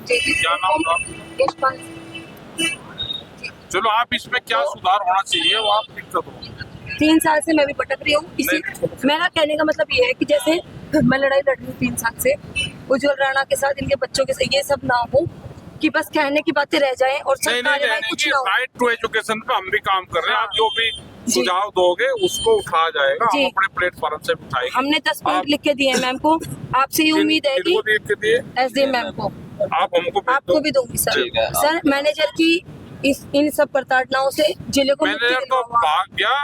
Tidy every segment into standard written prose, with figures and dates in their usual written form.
क्या नाम था? चलो, आप इसमें क्या सुधार होना चाहिए वो आप दिक्कत हो। 3 साल से मैं भी भटक रही हूँ इसी। मेरा कहने का मतलब ये है कि जैसे मैं लड़ाई लड़ रही हूँ 3 साल से उज्जवल राणा के साथ, इनके बच्चों के साथ, ये सब ना हो कि बस कहने की बातें रह जाएं और सब नहीं कार्यवाही रहने कुछ की, ना हो। राइट टू एजुकेशन पे हम भी काम कर रहे हैं। हाँ। आप जो भी जी। सुझाव दोगे उसको उठाया जाएगा, जी। हम अपने प्लेटफॉर्म से उठाएंगे। हमने 10 पॉइंट आप लिख के दिए हैं मैम को। आपसे ये उम्मीद है कि किनको लिख के दिए? एसडीएम मैम को, आप हमको भेज आपको दो। भी दूंगी सर। ठीक है। सर मैनेजर की इन सब प्रताड़नाओं से जिले को मुक्ति मैनेजर तो दिलवाओ। भाग गया,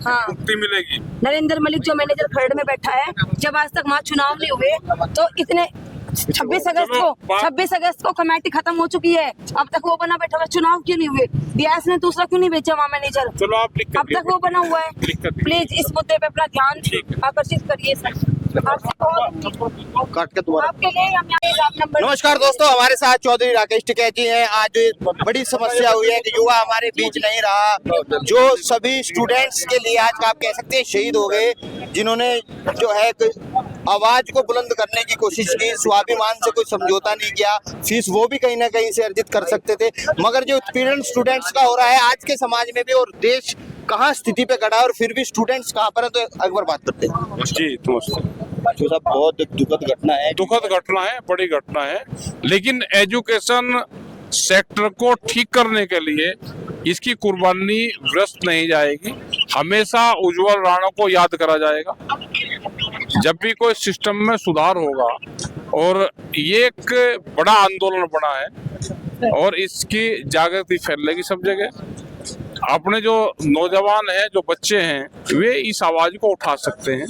हाँ। मुक्ति मिलेगी। नरेंद्र मलिक जो मैनेजर खरड़ में बैठा है, जब आज तक वहाँ चुनाव नहीं हुए तो इतने 26 अगस्त को कमेटी खत्म हो चुकी है, अब तक वो बना बैठा हुआ, चुनाव क्यों नहीं हुए? डीएस ने दूसरा क्यों नहीं बेचा वहाँ मैनेजर? चलो, आप लिख अब तक वो बना हुआ है। प्लीज इस मुद्दे पे अपना ध्यान आकर्षित करिए सर। काट के दोबारा। आपके लिए हम यहाँ नंबर। नमस्कार दोस्तों, हमारे साथ चौधरी राकेश टिकैत जी हैं। आज बड़ी समस्या हुई है कि युवा हमारे बीच नहीं रहा, जो सभी स्टूडेंट्स के लिए आज आप कह सकते हैं शहीद हो गए, जिन्होंने जो है आवाज को बुलंद करने की कोशिश की, स्वाभिमान से कोई समझौता नहीं किया, फीस वो भी कहीं ना कहीं से अर्जित कर सकते थे, मगर जो उत्पीड़न स्टूडेंट्स का हो रहा है आज के समाज में भी, और देश कहाँ स्थिति पे खड़ा है और फिर भी स्टूडेंट्स कहाँ पर है, तो अकबर बात करते हैं। जी नमस्ते। तो सब बहुत दुखद घटना है। दुखद घटना है, बड़ी घटना है, लेकिन एजुकेशन सेक्टर को ठीक करने के लिए इसकी कुर्बानी व्यर्थ नहीं जाएगी। हमेशा उज्जवल राणा को याद करा जाएगा जब भी कोई सिस्टम में सुधार होगा, और ये एक बड़ा आंदोलन बना है और इसकी जागृति फैलेगी सब जगह। अपने जो नौजवान हैं, जो बच्चे हैं, वे इस आवाज को उठा सकते हैं,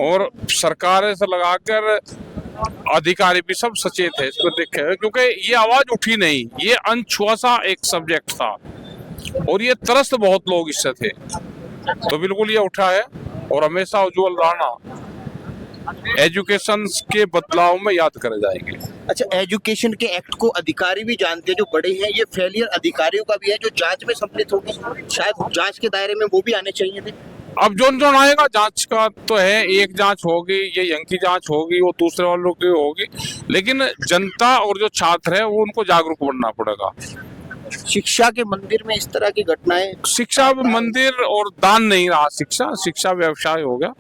और सरकार से लगाकर अधिकारी भी सब सचेत है इसको देखे, क्योंकि ये आवाज उठी नहीं, ये अनछुआ सा एक सब्जेक्ट था और ये त्रस्त बहुत लोग इससे थे, तो बिल्कुल ये उठा है। और हमेशा उज्जवल राणा एजुकेशन के बदलाव में याद करे जाएंगे। अच्छा, एजुकेशन के एक्ट को अधिकारी भी जानते हैं जो बड़े हैं, ये फेलियर अधिकारियों का भी है जो जांच में सम्मिलित होंगे, शायद जांच के दायरे में वो भी आने चाहिए थे। अब जोन आएगा जांच का तो है, एक जांच होगी, ये यंग की जांच होगी, वो दूसरे वालों की होगी, लेकिन जनता और जो छात्र है वो उनको जागरूक बनना पड़ेगा। शिक्षा के मंदिर में इस तरह की घटनाएं, शिक्षा मंदिर और दान नहीं रहा, शिक्षा व्यवसाय हो गया,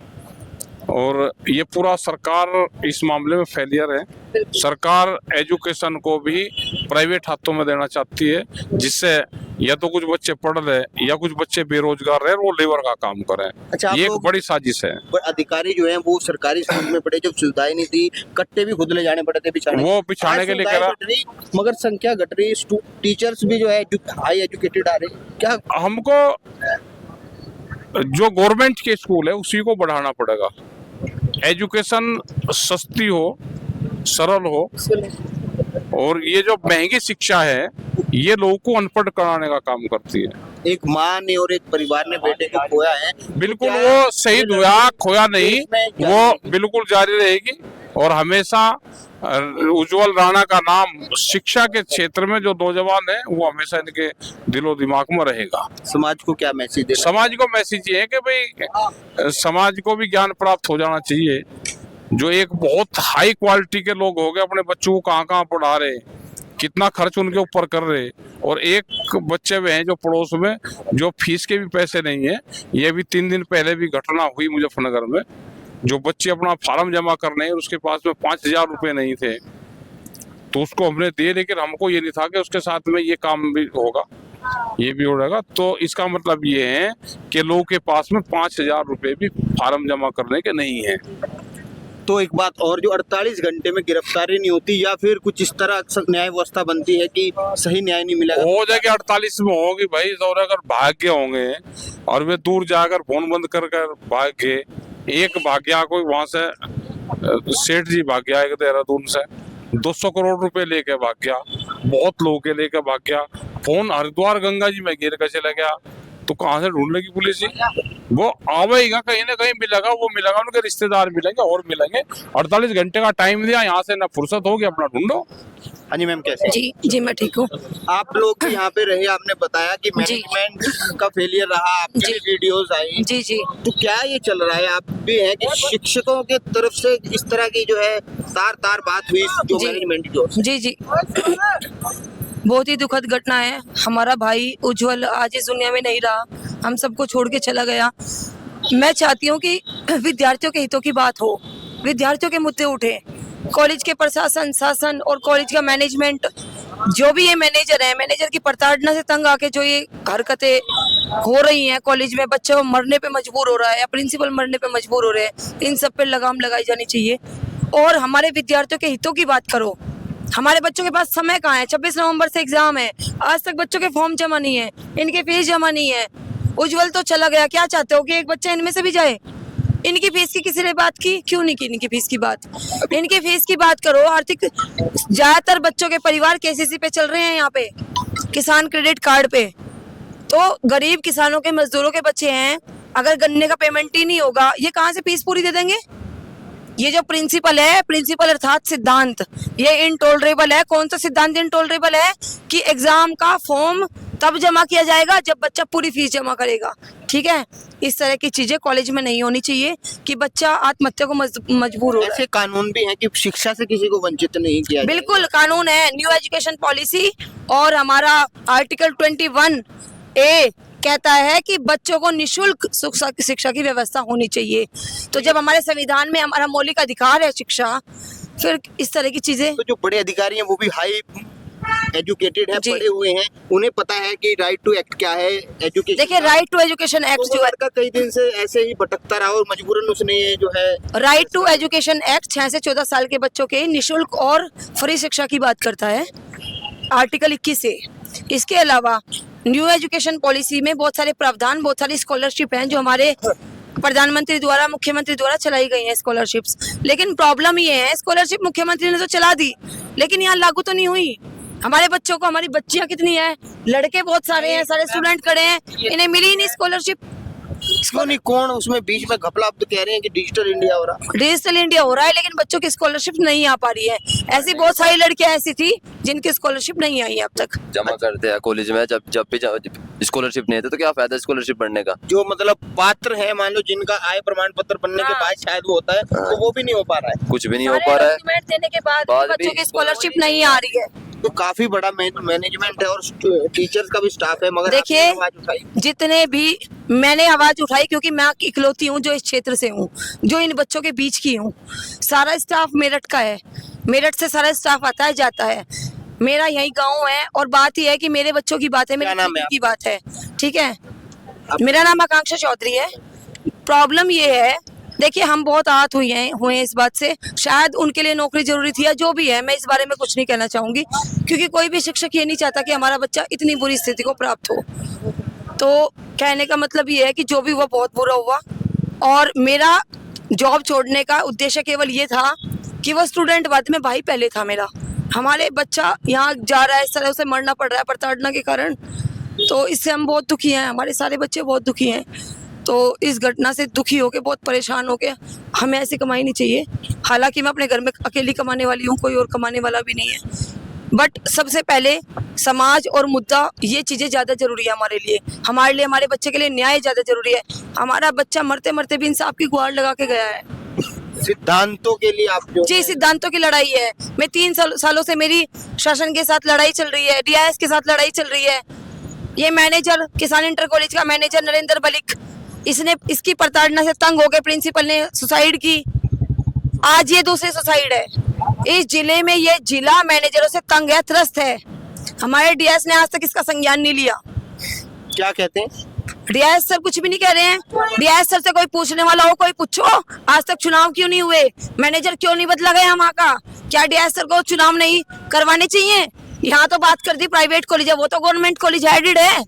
और ये पूरा सरकार इस मामले में फेलियर है। सरकार एजुकेशन को भी प्राइवेट हाथों में देना चाहती है, जिससे या तो कुछ बच्चे पढ़ रहे या कुछ बच्चे बेरोजगार रहे, वो लेबर का काम करें। अच्छा, ये एक बड़ी साजिश है। अधिकारी जो हैं वो सरकारी स्कूल में पढ़े, जब सुविधाएं नहीं थी, कट्टे भी खुद ले जाने पड़े थे बिछाने, वो बिछाने के लिए करा, मगर संख्या घट रही, टीचर्स भी जो है हाई एजुकेटेड आ रहे। क्या हमको जो गवर्नमेंट के स्कूल है उसी को बढ़ाना पड़ेगा। एजुकेशन सस्ती हो, सरल हो, और ये जो महंगी शिक्षा है ये लोगों को अनपढ़ कराने का काम करती है। एक माँ ने और एक परिवार ने बेटे को खोया है, बिल्कुल वो शहीद हुआ, खोया नहीं, वो बिल्कुल जारी रहेगी, और हमेशा उज्जवल राणा का नाम शिक्षा के क्षेत्र में जो नौजवान है वो हमेशा इनके दिलो दिमाग में रहेगा। समाज को क्या मैसेज दे? समाज को मैसेज ये है कि भाई समाज को भी ज्ञान प्राप्त हो जाना चाहिए। जो एक बहुत हाई क्वालिटी के लोग हो गए, अपने बच्चों को कहाँ कहाँ पढ़ा रहे, कितना खर्च उनके ऊपर कर रहे, और एक बच्चे वे हैं जो पड़ोस में जो फीस के भी पैसे नहीं है। ये भी 3 दिन पहले भी घटना हुई मुजफ्फरनगर में, जो बच्चे अपना फार्म जमा करने हैं उसके पास में 5,000 रुपए नहीं थे, तो उसको हमने दिए, लेकिन हमको ये नहीं था कि उसके साथ में ये काम भी होगा, ये भी हो जाएगा। तो इसका मतलब ये है कि लोगों के पास में 5,000 रुपए भी फार्म जमा करने के नहीं है। तो एक बात और, जो 48 घंटे में गिरफ्तारी नहीं होती या फिर कुछ इस तरह न्याय व्यवस्था बनती है कि सही न्याय नहीं मिला, हो जाएगी 48 में होगी भाई। और अगर भाग गए होंगे और वे दूर जाकर फोन बंद कर भाग गए, एक भाग गया कोई वहां से, सेठ जी भाग गया एक देहरादून से 200 करोड़ रुपए लेके भाग गया, बहुत लोगों के लेके भाग गया, फोन हरिद्वार गंगा जी में गिर कर चला गया, तो कहाँ से ढूंढ लेगी पुलिस ही? वो आवेगा, कहीं ना कहीं मिलेगा, वो मिलेगा, उनके रिश्तेदार मिलेंगे और मिलेंगे। 48 घंटे का टाइम दिया, यहाँ से ना फुर्सत होगी, अपना ढूंढो। हाँ जी मैम, कैसे? जी जी मैं ठीक हूँ। आप लोग यहाँ पे रहे, आपने बताया कि मैनेजमेंट का फेलियर रहा, आपकी जी। भी वीडियोस आई, जी जी तो क्या ये चल रहा है? आप भी है कि शिक्षकों के तरफ से इस तरह की जो है तार बात हुई जो जी। मैनेजमेंट की ओर से? जी जी बहुत ही दुखद घटना है। हमारा भाई उज्जवल आज इस दुनिया में नहीं रहा, हम सबको छोड़ के चला गया। मैं चाहती हूँ कि विद्यार्थियों के हितों की बात हो, विद्यार्थियों के मुद्दे उठे। कॉलेज के प्रशासन, शासन और कॉलेज का मैनेजमेंट, जो भी ये मैनेजर है, मैनेजर की प्रताड़ना से तंग आके जो ये हरकतें हो रही हैं कॉलेज में, बच्चों मरने पे मजबूर हो रहा है या प्रिंसिपल मरने पे मजबूर हो रहे हैं, इन सब पे लगाम लगाई जानी चाहिए। और हमारे विद्यार्थियों के हितों की बात करो। हमारे बच्चों के पास समय कहाँ है? 26 नवंबर से एग्जाम है, आज तक बच्चों के फॉर्म जमा नहीं है, इनके फीस जमा नहीं है। उज्जवल तो चला गया, क्या चाहते हो कि एक बच्चा इनमें से भी जाए? इनकी फीस की किसी ने बात की? क्यों नहीं की इनकी फीस की बात? इनकी फीस की बात करो। आर्थिक, ज्यादातर बच्चों के परिवार केसीसी पे चल रहे हैं, यहाँ पे किसान क्रेडिट कार्ड पे। तो गरीब किसानों के, मजदूरों के बच्चे हैं, अगर गन्ने का पेमेंट ही नहीं होगा, ये कहाँ से फीस पूरी दे देंगे? ये जो प्रिंसिपल है, प्रिंसिपल अर्थात सिद्धांत, ये इनटॉलरेबल है। कौन सा सिद्धांत इनटॉलरेबल है? कि एग्जाम का फॉर्म तब जमा किया जाएगा जब बच्चा पूरी फीस जमा करेगा। ठीक है, इस तरह की चीजें कॉलेज में नहीं होनी चाहिए कि बच्चा आत्महत्या को मजबूर हो रहा है। ऐसे कानून भी है कि शिक्षा से किसी को वंचित नहीं किया जाए। बिल्कुल कानून है, न्यू एजुकेशन पॉलिसी, और हमारा आर्टिकल 21A कहता है कि बच्चों को निशुल्क शिक्षा की व्यवस्था होनी चाहिए। तो जब हमारे संविधान में हमारा मौलिक अधिकार है शिक्षा, फिर इस तरह की चीजें। तो जो बड़े अधिकारी हैं वो भी हाई एजुकेटेड है, जी। पढ़े हुए हैं, उन्हें पता है कि राइट टू एक्ट क्या है, एजुकेशन। देखिए, राइट टू एजुकेशन एक्ट जो है, लड़का कई दिन से ऐसे ही भटकता रहा और मजबूरन उसने ये जो है राइट टू एजुकेशन एक्ट 6 से 14 साल के बच्चों के निशुल्क और फ्री शिक्षा की बात करता है, आर्टिकल 21 से। इसके अलावा न्यू एजुकेशन पॉलिसी में बहुत सारे प्रावधान, बहुत सारी स्कॉलरशिप हैं जो हमारे प्रधानमंत्री द्वारा, मुख्यमंत्री द्वारा चलाई गई हैं स्कॉलरशिप्स। लेकिन प्रॉब्लम ये है, स्कॉलरशिप मुख्यमंत्री ने तो चला दी, लेकिन यहाँ लागू तो नहीं हुई। हमारे बच्चों को, हमारी बच्चियां कितनी हैं, लड़के बहुत सारे हैं, सारे स्टूडेंट खड़े हैं, इन्हें मिली नहीं स्कॉलरशिप। क्यों नहीं? कौन उसमें बीच में घपला? आप तो कह रहे हैं कि डिजिटल इंडिया हो रहा है। डिजिटल इंडिया हो रहा है, लेकिन बच्चों की स्कॉलरशिप नहीं आ पा रही है। ऐसी बहुत सारी लड़कियां ऐसी थी जिनकी स्कॉलरशिप नहीं आई है अब तक। जमा करते हैं कॉलेज में, जब भी स्कॉलरशिप नहीं है तो क्या फायदा स्कॉलरशिप बढ़ने का? जो मतलब पात्र है, मान लो जिनका आय प्रमाण पत्र बनने के बाद शायद वो होता है, तो वो भी नहीं हो पा रहा है। कुछ भी नहीं हो पा रहा है। डॉक्यूमेंट देने के बाद भी बच्चों की स्कॉलरशिप नहीं आ रही है। तो काफी बड़ा मैनेजमेंट है और टीचर्स का भी स्टाफ है, मगर देखिए, आपने आवाज उठाई। जितने भी मैंने आवाज उठाई, क्योंकि मैं इकलौती हूँ जो इस क्षेत्र से हूँ, जो इन बच्चों के बीच की हूँ। सारा स्टाफ मेरठ का है, मेरठ से सारा स्टाफ आता है जाता है, मेरा यही गांव है। और बात यह है कि मेरे बच्चों की बात है, मेरे नाम है की बात है। ठीक है, मेरा नाम आकांक्षा चौधरी है। प्रॉब्लम ये है, देखिए, हम बहुत आहत हुए हैं इस बात से। शायद उनके लिए नौकरी जरूरी थी या जो भी है, मैं इस बारे में कुछ नहीं कहना चाहूंगी, क्योंकि कोई भी शिक्षक ये नहीं चाहता कि हमारा बच्चा इतनी बुरी स्थिति को प्राप्त हो। तो कहने का मतलब ये है कि जो भी हुआ बहुत बुरा हुआ, और मेरा जॉब छोड़ने का उद्देश्य केवल ये था कि वो स्टूडेंट बाद में भाई पहले था मेरा। हमारे बच्चा यहाँ जा रहा है, इस तरह उसे मरना पड़ रहा है प्रताड़ना के कारण, तो इससे हम बहुत दुखी हैं, हमारे सारे बच्चे बहुत दुखी हैं। तो इस घटना से दुखी होके, बहुत परेशान होके, हमें ऐसी कमाई नहीं चाहिए। हालांकि मैं अपने घर में अकेली कमाने वाली हूँ, कोई और कमाने वाला भी नहीं है। बट सबसे पहले समाज और मुद्दा, ये चीज़ें ज़्यादा जरूरी है हमारे लिए, हमारे बच्चे के लिए न्याय ज़्यादा जरूरी है। हमारा बच्चा मरते मरते भी इंसाफ की गुहार लगा के गया है। सिद्धांतों के लिए आप जो जी, सिद्धांतों की लड़ाई है। मैं 3 सालों से मेरी शासन के साथ लड़ाई चल रही है, DIS के साथ लड़ाई चल रही है। ये मैनेजर, किसान इंटर कॉलेज का मैनेजर नरेंद्र बलिक, इसकी प्रताड़ना से तंग होकर प्रिंसिपल ने सुसाइड की। आज ये दूसरी सुसाइड है। इस जिले में ये जिला मैनेजरों से तंग है, त्रस्त है। हमारे DIS ने आज तक इसका संज्ञान नहीं लिया। क्या कहते हैं? DIS सर कुछ भी नहीं कह रहे हैं। DIS सर से कोई पूछने वाला हो, कोई पूछो, आज तक चुनाव क्यों नहीं हुए, मैनेजर क्यों नहीं बदला गया वहाँ का? क्या DIS सर को चुनाव नहीं करवाने चाहिए? यहाँ तो बात कर दी प्राइवेट कॉलेज है, वो तो गवर्नमेंट कॉलेज हेडेड है।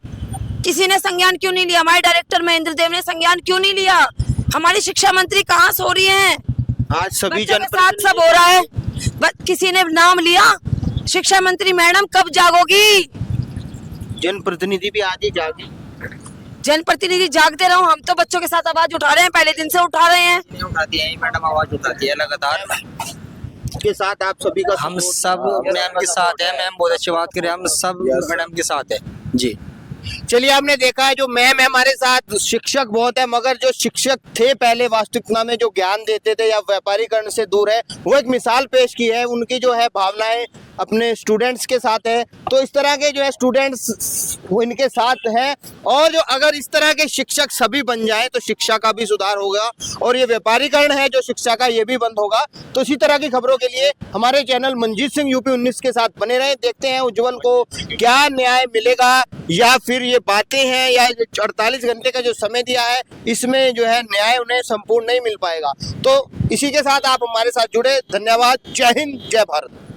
किसी ने संज्ञान क्यों नहीं लिया? हमारे डायरेक्टर महेंद्र देव ने संज्ञान क्यों नहीं लिया? हमारी शिक्षा मंत्री कहाँ सो रही हैं? आज सभी बच्चों के साथ सब हो रहा है, किसी ने नाम लिया? शिक्षा मंत्री मैडम कब जागोगी? जनप्रतिनिधि भी आज ही जागे। जनप्रतिनिधि जागते रहो, हम तो बच्चों के साथ आवाज उठा रहे हैं, पहले दिन से उठा रहे हैं। उठाती है मैडम, आवाज उठाती है लगातार। के साथ आप सभी का हम support सब मैम के साथ है, मैम बहुत अच्छी बात करें, हम सब मैडम के साथ है जी। चलिए, आपने देखा है जो मैम है हमारे साथ, शिक्षक बहुत है, मगर जो शिक्षक थे पहले वास्तविकता में जो ज्ञान देते थे या व्यापारीकरण से दूर है, वो एक मिसाल पेश की है। उनकी जो है भावनाएं अपने स्टूडेंट्स के साथ है, तो इस तरह के जो है स्टूडेंट्स वो इनके साथ हैं। और जो अगर इस तरह के शिक्षक सभी बन जाएं तो शिक्षा का भी सुधार होगा, और ये व्यापारीकरण है जो शिक्षा का, ये भी बंद होगा। तो इसी तरह की खबरों के लिए हमारे चैनल मनजीत सिंह यूपी 19 के साथ बने रहें। देखते हैं उज्जवल को क्या न्याय मिलेगा, या फिर ये बातें हैं, या 48 घंटे का जो समय दिया है इसमें जो है न्याय उन्हें संपूर्ण नहीं मिल पाएगा। तो इसी के साथ आप हमारे साथ जुड़े। धन्यवाद। जय हिंद, जय भारत।